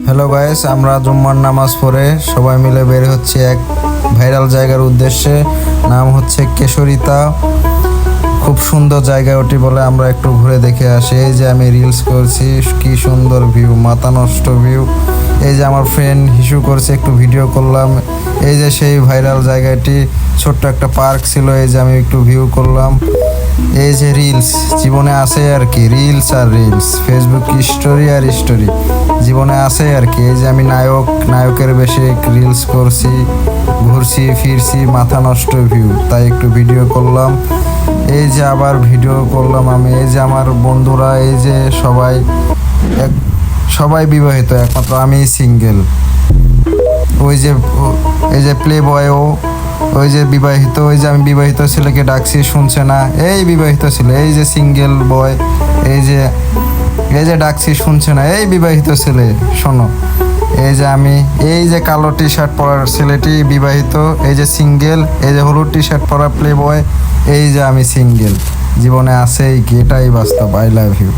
Hello guys, আমরা জুম্মার নামাজ পড়ে সবাই মিলে বের হচ্ছে এক ভাইরাল জায়গার উদ্দেশ্যে। নাম হচ্ছে কেশরিতা। খুব সুন্দর জায়গা ওটি বলে আমরা একটু ঘুরে দেখে আসি। এই যে আমি রিলস করছি, কি সুন্দর ভিউ, মাথা নষ্ট ভিউ। এই যে আমার ফ্রেন্ড হিসু করছে, একটু ভিডিও করলাম। এই যে সেই ভাইরাল জায়গাটি, ছোট্ট একটা পার্ক ছিল, এই যে আমি একটু ভিউ করলাম। এই যে রিলস জীবনে আছে আর কি, রিলস আর রিলস, ফেসবুক স্টোরি আর স্টোরি জীবনে আছে আর কি। এই যে আমি নায়কের বেশি রিলস করছি, ঘুরছি ফিরছি, মাথা নষ্ট ভিউ, তাই একটু ভিডিও করলাম। এই যে আবার ভিডিও করলাম আমি। এই যে আমার বন্ধুরা, এই যে সবাই বিবাহিত, একমাত্র আমি সিঙ্গেল। ওই যে এই যে প্লে বয়ও ওই যে বিবাহিত, ওই যে আমি বিবাহিত ছেলেকে ডাকছি, শুনছে না। এই বিবাহিত ছেলে, এই যে সিঙ্গেল বয়, এই যে ডাকছি, শুনছে না। এই বিবাহিত ছেলে শোনো। এই যে আমি, এই যে কালো টি শার্ট পরার ছেলেটি বিবাহিত, এই যে সিঙ্গেল। এই যে হলুদ টি শার্ট পরা প্লে বয়, এই যে আমি সিঙ্গেল। জীবনে আছে কি, এটাই বাস্তব। I love you.